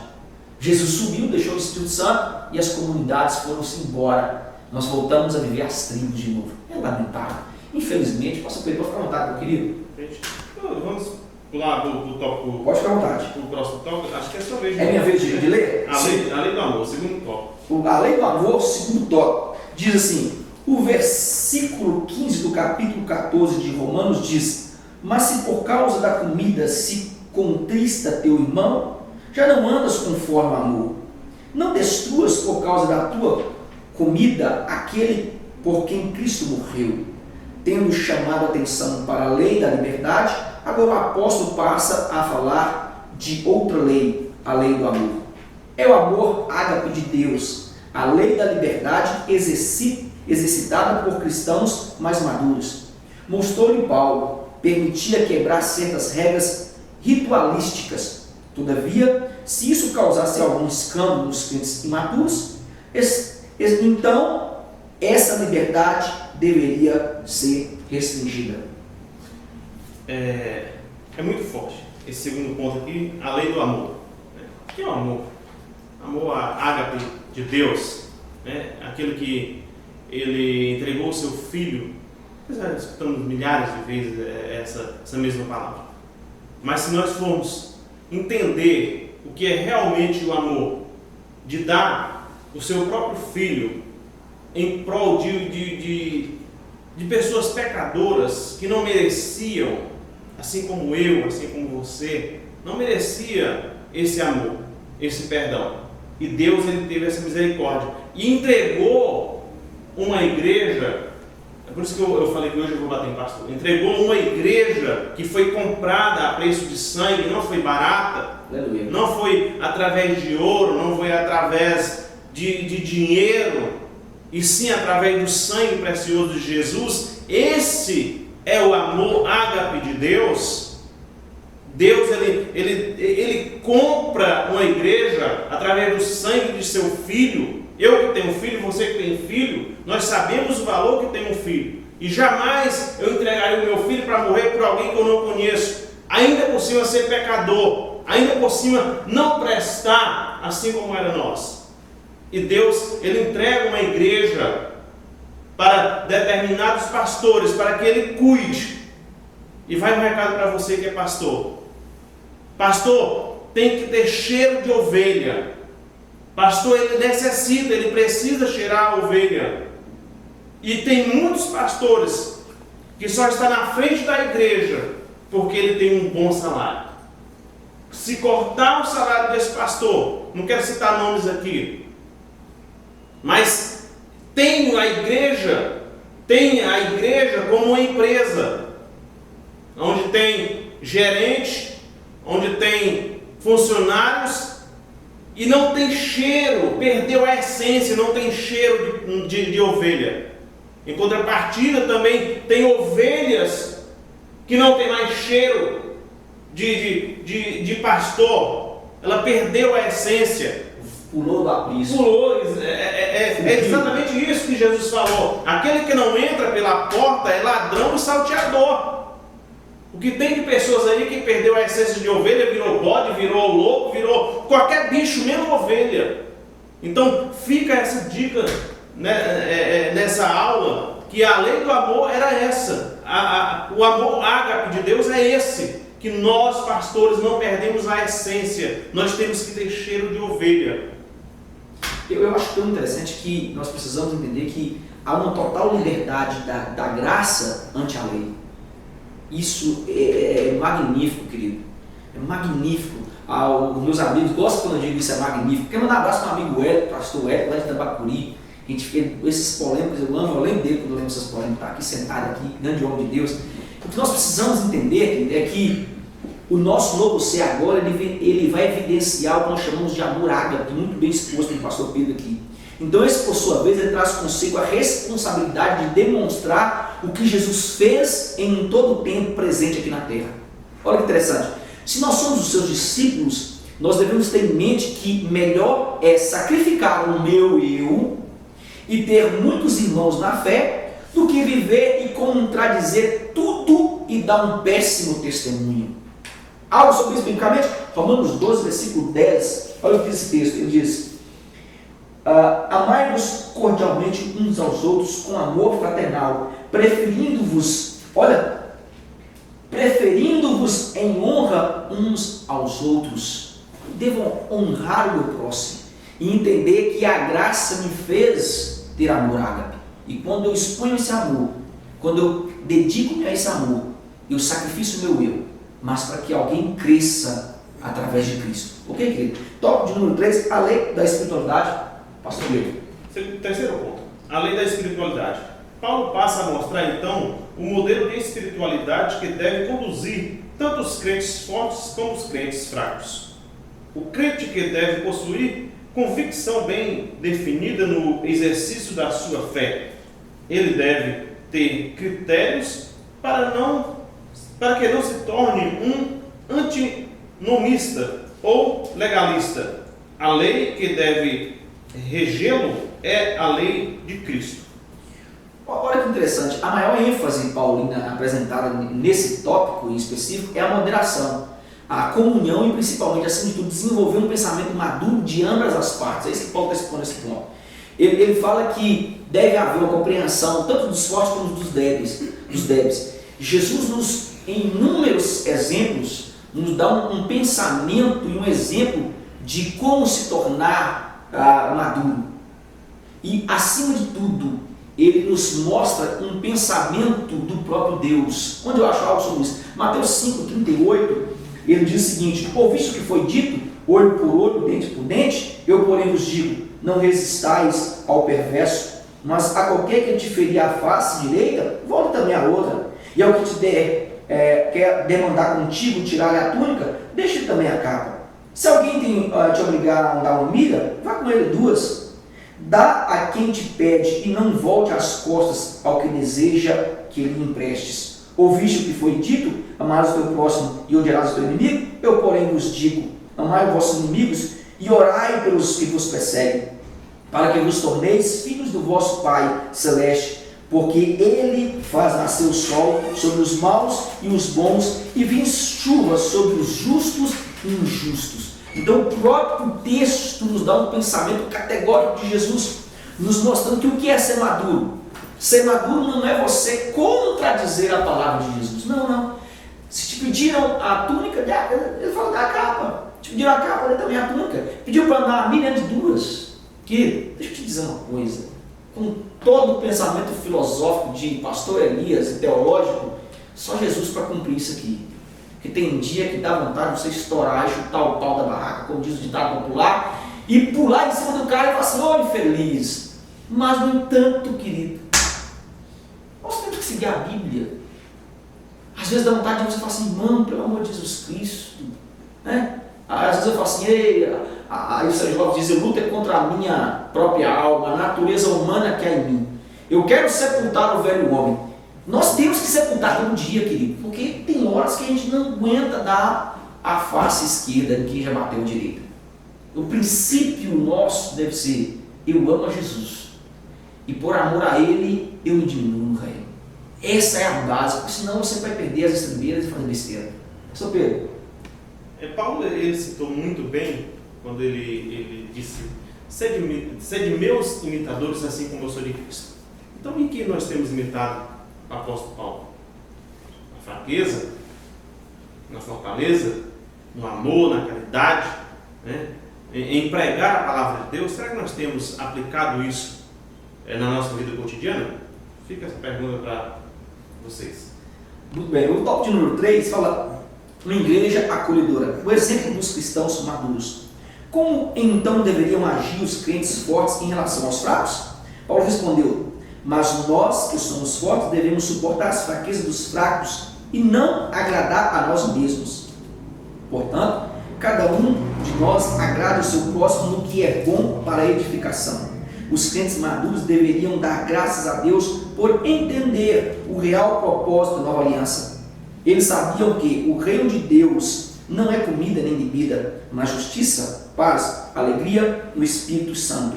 Jesus subiu, deixou o Espírito Santo e as comunidades foram-se embora. Nós voltamos a viver as tribos de novo. É lamentável. Infelizmente, posso pedir para ficar à vontade, meu querido? Gente, vamos pular do tópico. Pode ficar à vontade. O próximo tópico, acho que é sua vez. É minha vez de ler? A lei do amor, segundo tópico. A lei do amor, segundo tópico, diz assim: o versículo 15 do capítulo 14 de Romanos diz: mas se por causa da comida se contrista teu irmão, já não andas conforme o amor. Não destruas por causa da tua comida aquele por quem Cristo morreu. Tendo chamado a atenção para a lei da liberdade, agora o apóstolo passa a falar de outra lei, a lei do amor. É o amor ágape de Deus, a lei da liberdade exercitada por cristãos mais maduros. Mostrou-lhe Paulo, permitia quebrar certas regras ritualísticas. Todavia, se isso causasse algum escândalo nos crentes imaturos, então essa liberdade deveria ser restringida. É muito forte esse segundo ponto aqui, a lei do amor. O que é o amor? Amor ágape de Deus, né? Aquilo que ele entregou o seu filho. Nós já escutamos milhares de vezes essa mesma palavra. Mas se nós formos entender o que é realmente o amor, de dar o seu próprio filho em prol de pessoas pecadoras que não mereciam, assim como eu, assim como você, não merecia esse amor, esse perdão. E Deus, ele teve essa misericórdia e entregou uma igreja. É por isso que eu falei que hoje eu vou bater em pastor. Entregou uma igreja que foi comprada a preço de sangue, não foi barata, Aleluia. Não foi através de ouro, não foi através de dinheiro, e sim através do sangue precioso de Jesus. Esse é o amor ágape de Deus. Deus, ele compra uma igreja através do sangue de seu filho. Eu que tenho filho, você que tem filho, nós sabemos o valor que tem um filho. E jamais eu entregaria o meu filho para morrer por alguém que eu não conheço. Ainda por cima ser pecador, ainda por cima não prestar, assim como era nós. E Deus, ele entrega uma igreja para determinados pastores, para que ele cuide. E vai um recado para você que é pastor. Pastor tem que ter cheiro de ovelha. Pastor, ele necessita, ele precisa cheirar a ovelha. E tem muitos pastores que só estão na frente da igreja porque ele tem um bom salário. Se cortar o salário desse pastor, não quero citar nomes aqui, mas tem a igreja como uma empresa, onde tem gerente, onde tem funcionários, e não tem cheiro, perdeu a essência, não tem cheiro de ovelha. Em contrapartida, também tem ovelhas que não tem mais cheiro de pastor. Ela perdeu a essência. Pulou do aprisco. Pulou. É exatamente isso que Jesus falou. Aquele que não entra pela porta é ladrão e salteador. O que tem de pessoas aí que perdeu a essência de ovelha, virou bode, virou lobo, virou qualquer bicho, menos ovelha. Então fica essa dica, né, nessa aula, que a lei do amor era essa. O amor ágape de Deus é esse, que nós pastores não perdemos a essência, nós temos que ter cheiro de ovelha. Eu acho tão interessante que nós precisamos entender que há uma total liberdade da graça ante a lei. Isso é magnífico, querido. É magnífico. Os meus amigos gostam quando eu digo isso é magnífico. Quero mandar um abraço para o amigo Hélio, pastor Hélio, lá de Tambacuri. A gente fez esses polêmicos, eu lembro dele quando eu lembro essas polêmicas, está aqui sentado aqui, grande homem de Deus. O que nós precisamos entender é que o nosso novo ser agora, ele vai evidenciar o que nós chamamos de amor ágape, muito bem exposto pelo pastor Pedro aqui. Então esse, por sua vez, ele traz consigo a responsabilidade de demonstrar o que Jesus fez em todo o tempo presente aqui na terra. Olha que interessante. Se nós somos os seus discípulos, nós devemos ter em mente que melhor é sacrificar o meu eu e ter muitos irmãos na fé, do que viver e contradizer tudo e dar um péssimo testemunho. Algo sobre isso, biblicamente? Romanos 12, versículo 10, olha o que diz esse texto, ele diz: amai-vos cordialmente uns aos outros com amor fraternal, preferindo-vos em honra uns aos outros. Devo honrar o meu próximo e entender que a graça me fez ter amor ágape. E quando eu exponho esse amor, quando eu dedico-me a esse amor, eu sacrifício o meu eu, mas para que alguém cresça através de Cristo. Ok, querido? Tópico de número 3, a lei da espiritualidade. Pastor Pedro. Terceiro ponto, a lei da espiritualidade. Paulo passa a mostrar então o modelo de espiritualidade que deve conduzir tanto os crentes fortes como os crentes fracos. O crente que deve possuir convicção bem definida no exercício da sua fé. Ele deve ter critérios para que não se torne um antinomista ou legalista. A lei que deve regê-lo é a lei de Cristo. Olha que interessante, a maior ênfase paulina apresentada nesse tópico em específico é a moderação, a comunhão e principalmente, acima de tudo, desenvolver um pensamento maduro de ambas as partes. É isso que Paulo está expondo nesse ponto. Ele fala que deve haver uma compreensão tanto dos fortes como dos débeis. Jesus, em inúmeros exemplos, nos dá um pensamento e um exemplo de como se tornar maduro. E, acima de tudo, ele nos mostra um pensamento do próprio Deus. Onde eu acho algo sobre isso? Mateus 5,38, ele diz o seguinte: ouviste o que foi dito, olho por olho, dente por dente? Eu, porém, vos digo, não resistais ao perverso, mas a qualquer que te ferir a face direita, volte também a outra. E ao que te quer demandar contigo, tirar-lhe a túnica, deixe também a capa. Se alguém te obrigar a andar uma milha, vá com ele 2. Dá a quem te pede e não volte as costas ao que deseja que lhe emprestes. Ouviste o que foi dito, amarás o teu próximo e odiarás o teu inimigo? Eu, porém, vos digo, amai os vossos inimigos e orai pelos que vos perseguem, para que vos torneis filhos do vosso Pai Celeste, porque Ele faz nascer o sol sobre os maus e os bons, e vem chuva sobre os justos e injustos. Então o próprio texto nos dá um pensamento categórico de Jesus, nos mostrando que o que é ser maduro? Ser maduro não é você contradizer a palavra de Jesus. Não. Se te pediram a túnica, ele fala, dá a capa. Te pediram a capa, dê também a túnica. Pediu para andar 1 milha de 2. Que, deixa eu te dizer uma coisa, com todo o pensamento filosófico de pastor Elias e teológico, só Jesus para cumprir isso aqui. Que tem dia que dá vontade de você estourar e chutar o pau da barraca, como diz o ditado popular, e pular em cima do cara e falar assim, ô infeliz. Mas, no entanto, querido, nós temos que seguir a Bíblia. Às vezes dá vontade de você falar assim, mano, pelo amor de Jesus Cristo, né? Às vezes eu falo assim, aí o Sérgio Lopes diz, eu luto contra a minha própria alma, a natureza humana que há em mim. Eu quero sepultar o velho homem. Nós temos que sepultar todo dia, querido, porque tem horas que a gente não aguenta dar a face esquerda de quem já bateu a direita. O princípio nosso deve ser, eu amo a Jesus, e por amor a Ele, eu me diminuo no reino. Essa é a base, porque senão você vai perder as estribeiras e fazer besteira. Pastor Pedro. Paulo, ele citou muito bem, quando ele disse, sede meus imitadores, assim como eu sou de Cristo. Então, em que nós temos imitado o apóstolo Paulo? Na fraqueza, na fortaleza, no amor, na caridade, né? Em pregar a palavra de Deus. Será que nós temos aplicado isso na nossa vida cotidiana? Fica essa pergunta para vocês. Muito bem, o tópico de número 3 fala uma igreja acolhedora, o exemplo dos cristãos maduros. Como então deveriam agir os crentes fortes em relação aos fracos? Paulo respondeu: mas nós que somos fortes devemos suportar as fraquezas dos fracos e não agradar a nós mesmos. Portanto, cada um de nós agrade o seu próximo no que é bom para a edificação. Os crentes maduros deveriam dar graças a Deus por entender o real propósito da nova aliança. Eles sabiam que o reino de Deus não é comida nem bebida, mas justiça, paz, alegria no Espírito Santo.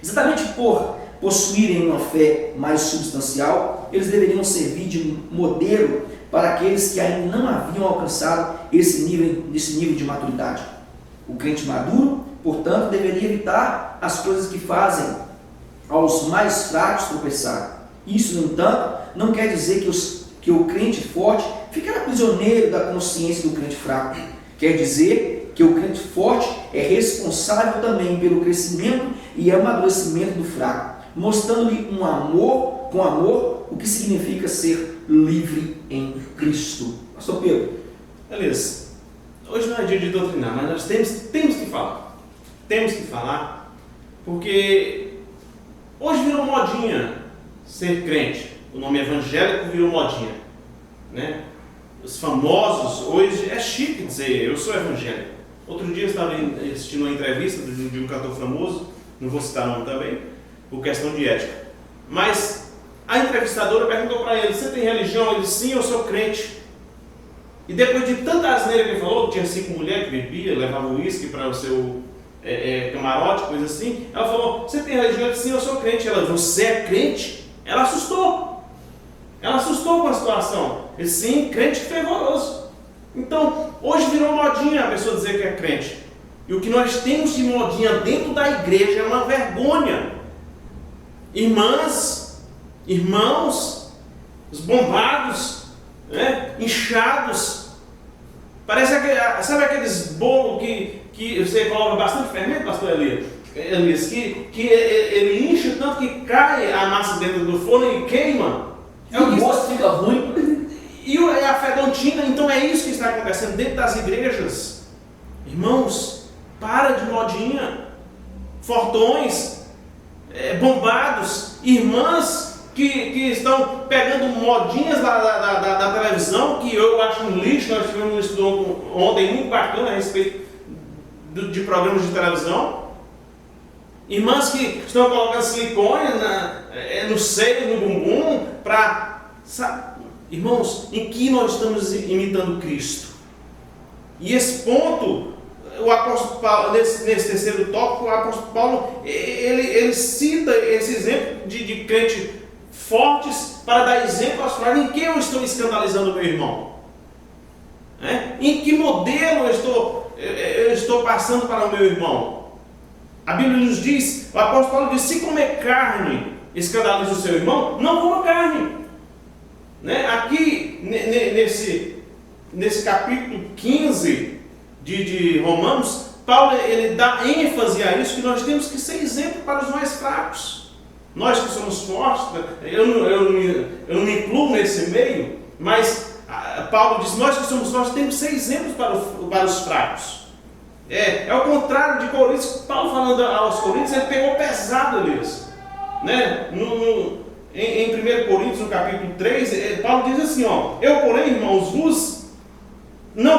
Exatamente por possuírem uma fé mais substancial, eles deveriam servir de modelo para aqueles que ainda não haviam alcançado esse nível de maturidade. O crente maduro, portanto, deveria evitar as coisas que fazem aos mais fracos tropeçar. Isso, no entanto, não quer dizer que o crente forte ficará prisioneiro da consciência do crente fraco. Quer dizer que o crente forte é responsável também pelo crescimento e amadurecimento do fraco, mostrando-lhe com amor, o que significa ser livre em Cristo. Pastor Pedro. Beleza. Hoje não é dia de doutrinar, mas nós temos que falar. Temos que falar, porque hoje virou modinha ser crente. O nome evangélico virou modinha, né? Os famosos, hoje é chique dizer eu sou evangélico. Outro dia eu estava assistindo uma entrevista de um cantor famoso, não vou citar o nome também, por questão de ética. Mas a entrevistadora perguntou para ele: você tem religião? Ele disse: sim, eu sou crente. E depois de tanta asneira que ele falou, que tinha 5 mulheres que bebia, levava uísque para o seu camarote, coisa assim, ela falou: você tem religião? Ele disse: sim, eu sou crente. Ela: você é crente? Ela assustou. Ela assustou com a situação. Ele disse: sim, crente fervoroso. Então, hoje virou modinha a pessoa dizer que é crente. E o que nós temos de modinha dentro da igreja é uma vergonha. Irmãs, irmãos, os bombados, né, inchados. Parece sabe aqueles bolos que você coloca bastante fermento, pastor Elias, que ele incha tanto que cai a massa dentro do forno e queima. O gosto fica ruim. E a fedontina, então é isso que está acontecendo dentro das igrejas. Irmãos, para de modinha. Fortões, bombados, irmãs que estão pegando modinhas da televisão, que eu acho um lixo. Nós tivemos um estudo ontem muito bacana a respeito de programas de televisão. Irmãs que estão colocando silicone no seio, no bumbum, para... Irmãos, em que nós estamos imitando Cristo? E esse ponto, o apóstolo Paulo, nesse terceiro tópico, o apóstolo Paulo, ele cita esse exemplo de crentes fortes para dar exemplo aos fracos. Em que eu estou escandalizando meu irmão? Em que modelo eu estou passando para o meu irmão? A Bíblia nos diz, o apóstolo Paulo diz: se comer carne escandaliza o seu irmão, não coma carne. Aqui, nesse capítulo 15 de Romanos, Paulo ele dá ênfase a isso, que nós temos que ser exemplo para os mais fracos. Nós que somos fortes, eu não me incluo nesse meio, mas Paulo diz: nós que somos fortes temos que ser exemplos para os fracos. É o contrário de Coríntios. Paulo falando aos Coríntios, ele pegou pesado eles. Em 1 Coríntios, no capítulo 3, Paulo diz assim: eu, porém, irmãos, eu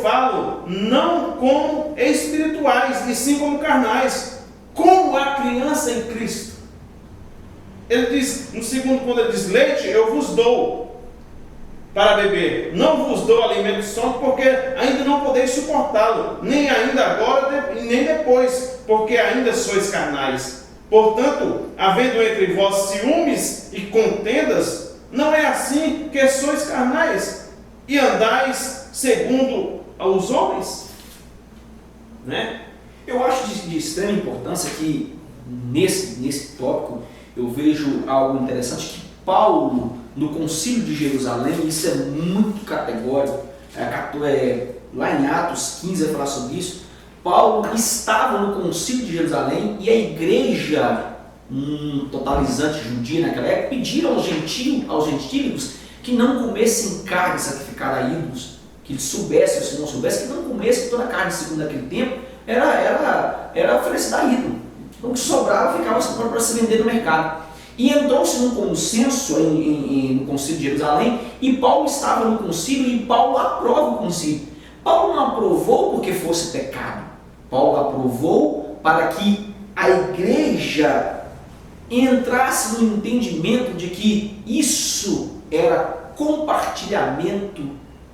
falo não como espirituais, e sim como carnais, como a criança em Cristo. Ele diz, no segundo ponto, ele diz: leite eu vos dou para beber, não vos dou alimento sólido, porque ainda não podeis suportá-lo, nem ainda agora, nem depois, porque ainda sois carnais. Portanto, havendo entre vós ciúmes e contendas, não é assim que sois carnais e andais segundo os homens? Eu acho de extrema importância que nesse tópico eu vejo algo interessante, que Paulo, no Concílio de Jerusalém, isso é muito categórico, lá em Atos 15 vai falar sobre isso. Paulo estava no Concílio de Jerusalém e a igreja totalizante judia naquela época pediram aos gentílicos que não comessem carne sacrificada a ídolos, que ele soubesse, ou se não soubesse, que não comesse toda a carne segundo aquele tempo, era oferecida a ídolo. Então o que sobrava ficava para se vender no mercado. E entrou-se num consenso no concílio de Jerusalém, e Paulo estava no concílio, e Paulo aprova o concílio. Paulo não aprovou porque fosse pecado. Paulo aprovou para que a igreja entrasse no entendimento de que isso era compartilhamento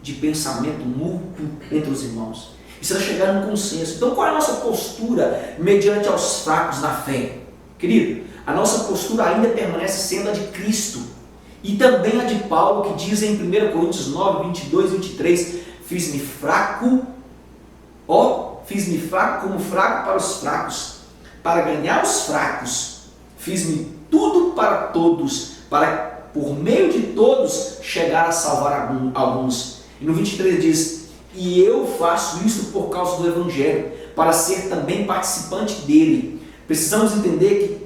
de pensamento mútuo entre os irmãos. Isso era chegar num consenso. Então qual é a nossa postura mediante aos fracos na fé? Querido, a nossa postura ainda permanece sendo a de Cristo. E também a de Paulo, que diz em 1 Coríntios 9, 22 e 23, fiz-me fraco como fraco para os fracos, para ganhar os fracos. Fiz-me tudo para todos, para por meio de todos chegar a salvar alguns. E no 23 diz, e eu faço isso por causa do Evangelho, para ser também participante dele. Precisamos entender que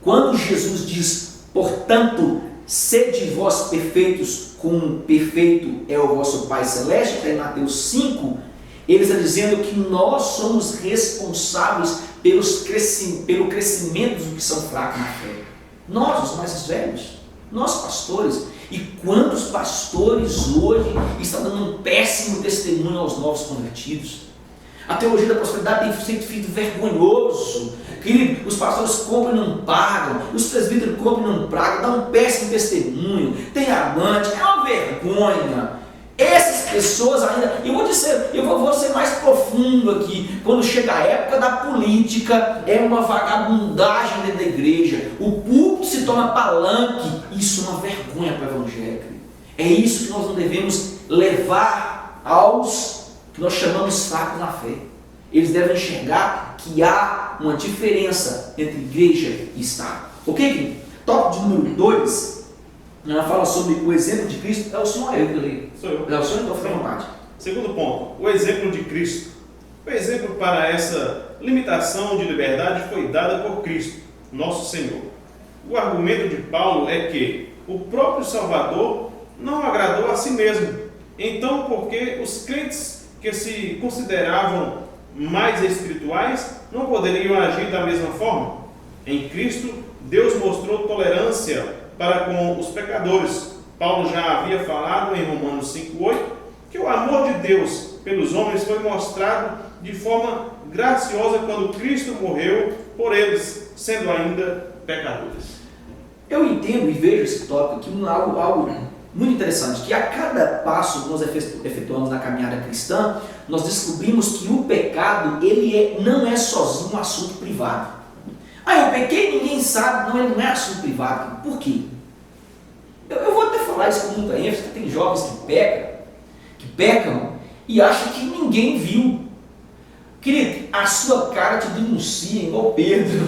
quando Jesus diz, portanto, sede vós perfeitos, como perfeito é o vosso Pai Celeste, está em Mateus 5, ele está dizendo que nós somos responsáveis pelo crescimento dos que são fracos na fé. Nós, os mais velhos, nós pastores. E quantos pastores hoje estão dando um péssimo testemunho aos novos convertidos? A teologia da prosperidade tem sido vergonhoso. Querido, os pastores compram e não pagam, os presbíteros compram e não pagam, dão um péssimo testemunho, tem amante, é uma vergonha. Essas pessoas ainda, eu vou ser mais profundo aqui, quando chega a época da política, é uma vagabundagem dentro da igreja, o púlpito se torna palanque, isso é uma vergonha para o evangelho. É isso que nós não devemos levar aos que nós chamamos fracos na fé. Eles devem enxergar que há uma diferença entre igreja e Estado. Ok? Tópico de número 2, ela fala sobre o exemplo de Cristo. É o senhor ou eu que li? Sou eu. É o senhor, então fica à vontade. Segundo ponto, o exemplo de Cristo. O exemplo para essa limitação de liberdade foi dada por Cristo, nosso Senhor. O argumento de Paulo é que o próprio Salvador não agradou a si mesmo. Então, porque os crentes que se consideravam mais espirituais não poderiam agir da mesma forma? Em Cristo, Deus mostrou tolerância para com os pecadores. Paulo já havia falado em Romanos 5,8 que o amor de Deus pelos homens foi mostrado de forma graciosa quando Cristo morreu por eles, sendo ainda pecadores. Eu entendo e vejo esse tópico aqui algo muito interessante, que a cada passo que nós efetuamos na caminhada cristã, nós descobrimos que o pecado não é sozinho um assunto privado. Eu pequei e ninguém sabe. Não, ele não é assunto privado. Por quê? Eu vou até falar isso com muita ênfase, que tem jovens que pecam e acham que ninguém viu. Querido, a sua cara te denuncia, igual Pedro.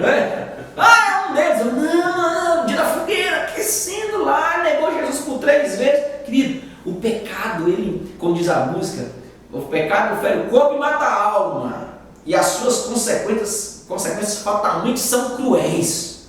É um deles. Não, dia da fogueira, aquecendo lá, negou Jesus por 3 vezes. Querido, o pecado, como diz a música, o pecado fere o corpo e mata a alma. E as suas consequências fatalmente são cruéis.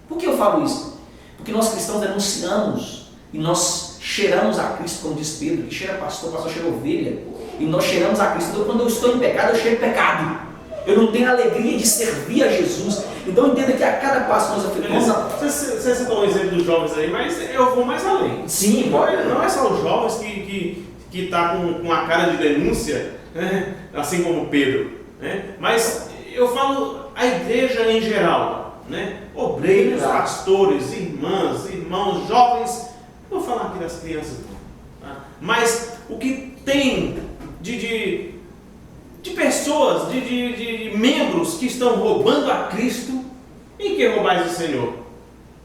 Por que eu falo isso? Porque nós cristãos denunciamos e nós cheiramos a Cristo, como diz Pedro, que cheira pastor cheira ovelha. E nós cheiramos a Cristo. Então, quando eu estou em pecado, eu cheiro pecado. Eu não tenho a alegria de servir a Jesus. Então entenda que a cada passo que nós afetamos... Você citou um exemplo dos jovens aí, mas eu vou mais além. Sim, pode. Não é só os jovens que está com a cara de denúncia, né? Assim como Pedro. Né? Mas eu falo a igreja em geral. Né? Obreiros, pastores, irmãs, irmãos, jovens. Não vou falar aqui das crianças, não. Tá? Mas o que tem de pessoas, de membros que estão roubando a Cristo. Em que roubais o Senhor?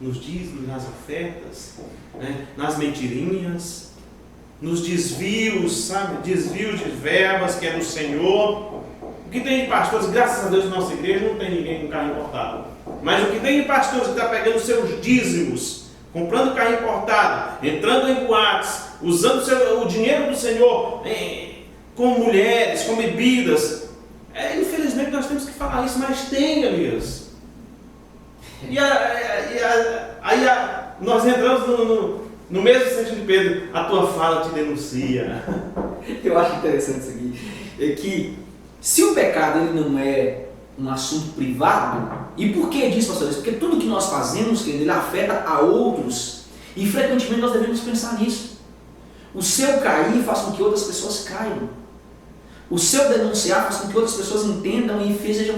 Nos dízimos, nas ofertas, né? Nas mentirinhas, nos desvios, sabe? Desvios de verbas que é do Senhor. O que tem de pastores, graças a Deus, na nossa igreja não tem ninguém com carro importado. Mas o que tem de pastores que está pegando seus dízimos, comprando carro importado, entrando em boates, usando o dinheiro do Senhor com mulheres, com bebidas. Infelizmente nós temos que falar isso, mas tem, amigos. Aí nós entramos No mesmo sentido de Pedro, a tua fala te denuncia. Eu acho interessante isso aqui. É que se o pecado ele não é um assunto privado, e por que disso, pastor? Porque tudo que nós fazemos, ele afeta a outros, e frequentemente nós devemos pensar nisso. O seu cair faz com que outras pessoas caiam. O seu denunciar faz com que outras pessoas entendam e sejam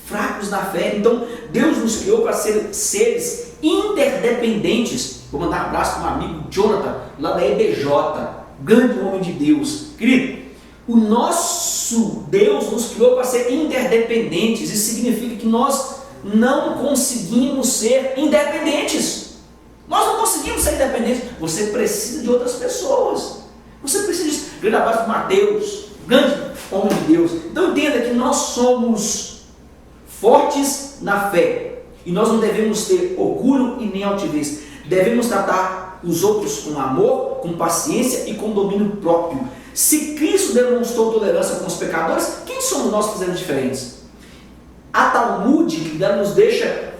fracos na fé. Então, Deus nos criou para ser seres interdependentes. Vou mandar um abraço para um amigo, Jonathan, lá da EBJ, grande homem de Deus. Querido, o nosso Deus nos criou para ser interdependentes. Isso significa que nós não conseguimos ser independentes. Nós não conseguimos ser independentes. Você precisa de outras pessoas. Você precisa disso. Grande abraço para Mateus, grande homem de Deus. Então entenda que nós somos fortes na fé. E nós não devemos ter orgulho e nem altivez. Devemos tratar os outros com amor, com paciência e com domínio próprio. Se Cristo demonstrou tolerância com os pecadores, quem somos nós fazendo diferentes? A Talmud nos deixa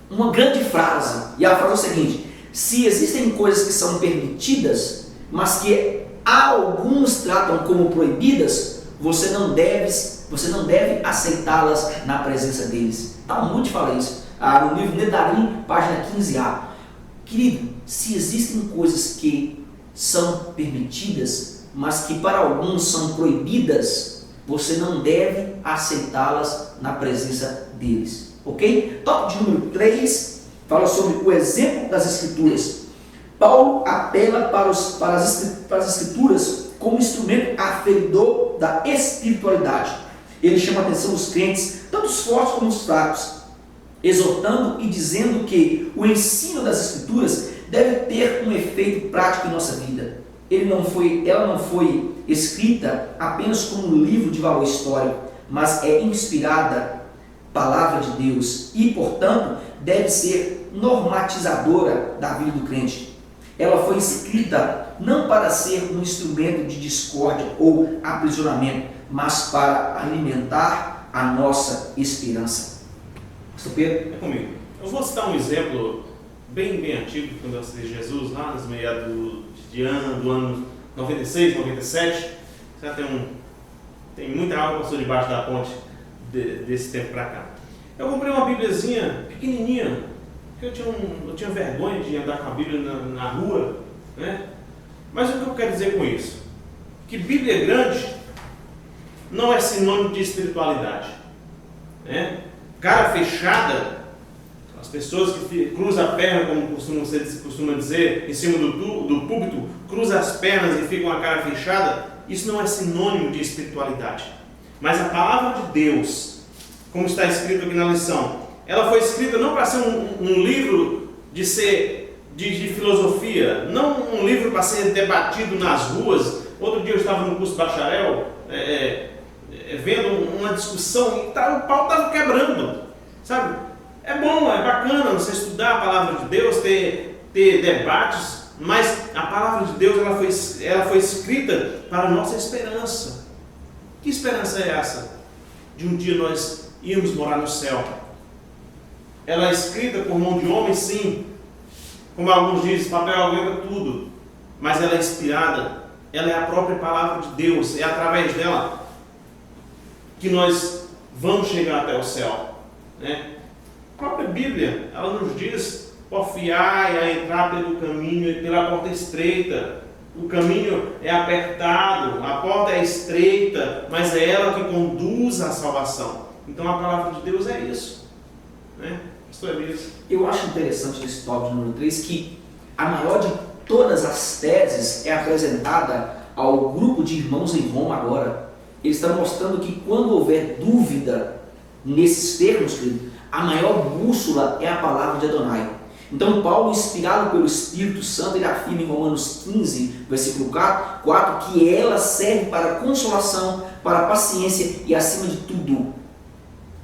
uma grande frase. E a frase é o seguinte: se existem coisas que são permitidas, mas que alguns tratam como proibidas, você não deve aceitá-las na presença deles. Talmud fala isso. No livro Nedarim, página 15a. Querido, se existem coisas que são permitidas, mas que para alguns são proibidas, você não deve aceitá-las na presença deles. Ok? Tópico de número 3 fala sobre o exemplo das Escrituras. Paulo apela para as Escrituras como instrumento aferidor da espiritualidade. Ele chama a atenção dos crentes, tanto os fortes como os fracos, exortando e dizendo que o ensino das Escrituras deve ter um efeito prático em nossa vida. Ela não foi escrita apenas como um livro de valor histórico, mas é inspirada palavra de Deus e, portanto, deve ser normatizadora da vida do crente. Ela foi escrita não para ser um instrumento de discórdia ou aprisionamento, mas para alimentar a nossa esperança. Pastor Pedro? É comigo. Eu vou citar um exemplo bem antigo, quando eu assisti Jesus, lá nos meados do ano 96, 97. Já tem muita água passou debaixo da ponte desse tempo para cá. Eu comprei uma bíbliazinha pequenininha, porque eu tinha vergonha de andar com a Bíblia na rua, né? Mas o que eu quero dizer com isso? Que Bíblia grande não é sinônimo de espiritualidade, né? Cara fechada, as pessoas que cruzam a perna, como costuma dizer, em cima do púlpito, cruzam as pernas e ficam com a cara fechada, isso não é sinônimo de espiritualidade. Mas a palavra de Deus, como está escrito aqui na lição, ela foi escrita não para ser um livro de filosofia, não um livro para ser debatido nas ruas. Outro dia eu estava no curso bacharel, vendo uma discussão e o pau estava quebrando, sabe? É bom, é bacana você estudar a palavra de Deus, ter debates, mas a palavra de Deus ela foi escrita para a nossa esperança. Que esperança é essa? De um dia nós irmos morar no céu. Ela é escrita por mão de homem, sim, como alguns dizem, papel aguenta tudo, mas ela é inspirada, ela é a própria palavra de Deus, é através dela que nós vamos chegar até o céu, né? A própria Bíblia, ela nos diz: porfiai a entrar pelo caminho e pela porta estreita. O caminho é apertado, a porta é estreita, mas é ela que conduz à salvação. Então a palavra de Deus é isso, né? Pastor Elias. Eu acho interessante nesse tópico número 3 que a maior de todas as teses é apresentada ao grupo de irmãos em Roma agora. Ele está mostrando que quando houver dúvida nesses termos, querido, a maior bússola é a palavra de Adonai. Então Paulo, inspirado pelo Espírito Santo, ele afirma em Romanos 15, versículo 4, que ela serve para a consolação, para a paciência e, acima de tudo,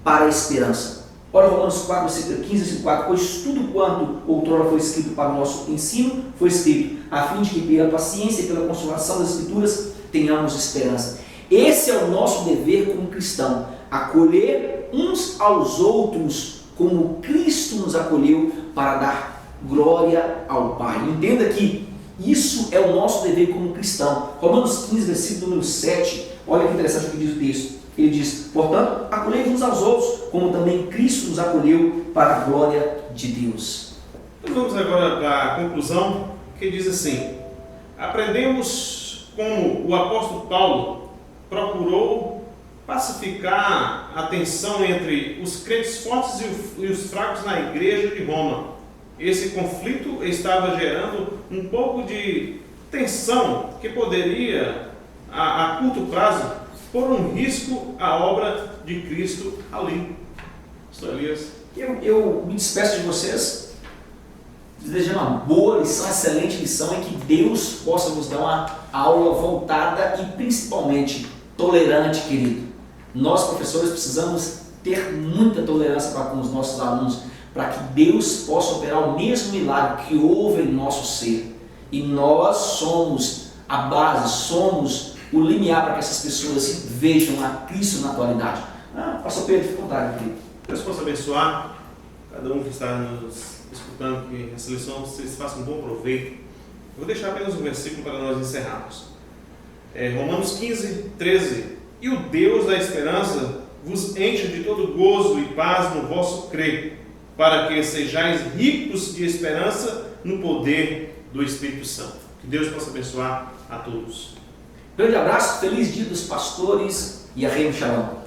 para a esperança. Olha Romanos 4, versículo 15, versículo 4, pois tudo quanto outrora foi escrito para o nosso ensino, foi escrito, a fim de que pela paciência e pela consolação das Escrituras tenhamos esperança. Esse é o nosso dever como cristão, acolher uns aos outros como Cristo nos acolheu para dar glória ao Pai. Entenda que Isso é o nosso dever como cristão. Romanos 15, versículo número 7, olha que interessante o que diz o texto. Ele diz, portanto, acolhei uns aos outros, como também Cristo nos acolheu para a glória de Deus. Então vamos agora para a conclusão, que diz assim: aprendemos como o apóstolo Paulo procurou pacificar a tensão entre os crentes fortes e os fracos na igreja de Roma. Esse conflito estava gerando um pouco de tensão que poderia, a curto prazo, pôr um risco à obra de Cristo ali. Pastor Elias. Eu me despeço de vocês, desejando uma boa lição, excelente lição, em que Deus possa nos dar uma aula voltada e principalmente tolerante, querido. Nós, professores, precisamos ter muita tolerância para com os nossos alunos, para que Deus possa operar o mesmo milagre que houve em nosso ser. E nós somos a base, somos o limiar para que essas pessoas vejam a Cristo na atualidade. Pastor Pedro, fique à vontade, querido. Deus possa abençoar cada um que está nos escutando, que essa lição vocês façam um bom proveito. Eu vou deixar apenas um versículo para nós encerrarmos. Romanos 15, 13. E o Deus da esperança vos enche de todo gozo e paz no vosso crer, para que sejais ricos de esperança no poder do Espírito Santo. Que Deus possa abençoar a todos. Grande abraço, feliz dia dos pastores e a Shalom.